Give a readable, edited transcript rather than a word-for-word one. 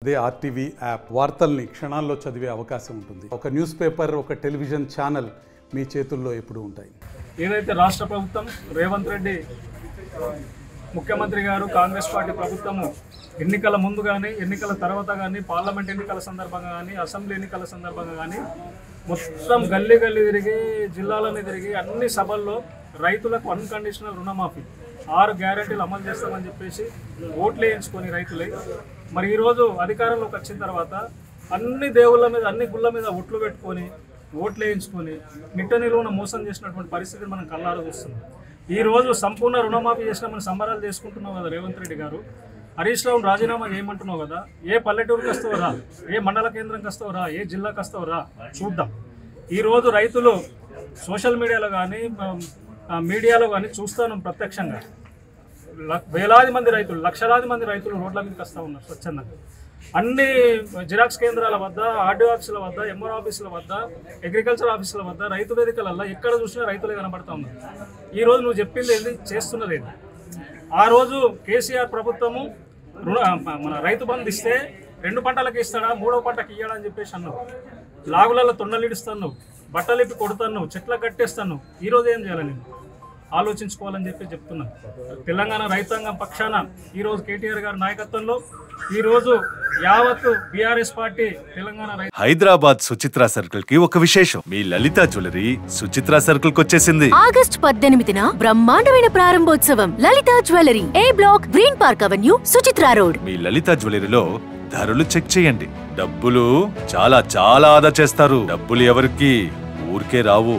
అదే RTV app వార్తల్ని క్షణాల్లో చదివే అవకాశం ఉంటుంది. ఒక న్యూస్ పేపర్, ఒక టెలివిజన్ ఛానల్ మీ చేతుల్లో ఎప్పుడూ ఉంటాయి. ఏదైతే రాష్ట్ర ప్రభుత్వం రేవంత్ రెడ్డి ముఖ్యమంత్రి గారు కాంగ్రెస్ పార్టీ ప్రభుత్వము ఎన్నికల ముందు కానీ ఎన్నికల తర్వాత కానీ పార్లమెంట్ ఎన్నికల సందర్భంగా కానీ అసెంబ్లీ ఎన్నికల సందర్భంగా కానీ మొత్తం గల్లీ తిరిగి జిల్లాలని తిరిగి అన్ని సభల్లో రైతులకు అన్కండిషనల్ రుణమాఫీ 6 గ్యారెంటీలు అమలు చేస్తామని చెప్పేసి ఓట్లు వేయించుకొని రైతులే మరి ఈరోజు అధికారంలోకి వచ్చిన తర్వాత అన్ని దేవుళ్ళ మీద అన్ని గుళ్ళ మీద ఒట్లు పెట్టుకొని ఓట్లు వేయించుకొని నిట్ట నిలువున మోసం చేసినటువంటి పరిస్థితిని మనం కళ్ళారా చూస్తున్నాం. ఈరోజు సంపూర్ణ రుణమాఫీ చేసినామని సంబరాలు చేసుకుంటున్నావు కదా రేవంత్ రెడ్డి గారు. హరీష్ రావును రాజీనామా చేయమంటున్నావు కదా. ఏ పల్లెటూరుకి వస్తావు రా, ఏ మండల కేంద్రంకి వస్తావు రా, ఏ జిల్లాకి వస్తావు రా, చూద్దాం. ఈరోజు రైతులు సోషల్ మీడియాలో కానీ మీడియాలో కానీ చూస్తాను ప్రత్యక్షంగా వేలాది మంది రైతులు, లక్షలాది మంది రైతులు రోడ్ల మీదకి వస్తూ ఉన్నారు స్వచ్ఛందంగా. అన్ని జిరాక్స్ కేంద్రాల వద్ద, ఆర్డీఓ ఆఫీసుల వద్ద, ఎంఆర్ ఆఫీసుల వద్ద, అగ్రికల్చర్ ఆఫీసుల వద్ద రైతు వేదికలల్లో ఎక్కడ చూసినా రైతులే కనబడతా ఉన్నారు. ఈరోజు నువ్వు చెప్పింది ఏంది, చేస్తున్నది ఏంది? ఆ రోజు కేసీఆర్ ప్రభుత్వము మన రైతు బంధు ఇస్తే 2 పంటలకు ఇస్తాడా, 3వ పంటకి ఇయ్యాడా అని చెప్పేసి అన్నావు. లాగులలో తొండలిడుస్తాను, బట్టలు ఇప్పి కొడుతాను, చెట్లకు కట్టేస్తాను. ఈరోజు ఏం చేయాలి నేను ఆలోచించుకోవాలని చెప్పి చెప్తున్నాను. తెలంగాణ రైతాంగం పక్షాన ఈరోజు కేటీఆర్ గారి నాయకత్వంలో ఈరోజు యావత్తు BRS party Telangana Hyderabad Suchitra circle కి ఒక విశేషం. మీ లలిత జ్యువెలరీ సుచిత్ర సర్కిల్ కి వచ్చేసింది. ఆగస్టు 18న బ్రహ్మాండమైన ప్రారంభోత్సవం. Lalitha jewellery, A block, green park avenue, Suchitra road. మీ లలిత జ్యువెలరీలో ధరలు చెక్ చేయండి. డబ్బులు చాలా చాలా ఆదా చేస్తారు. డబ్బులు ఎవరికి ఊరికే రావు.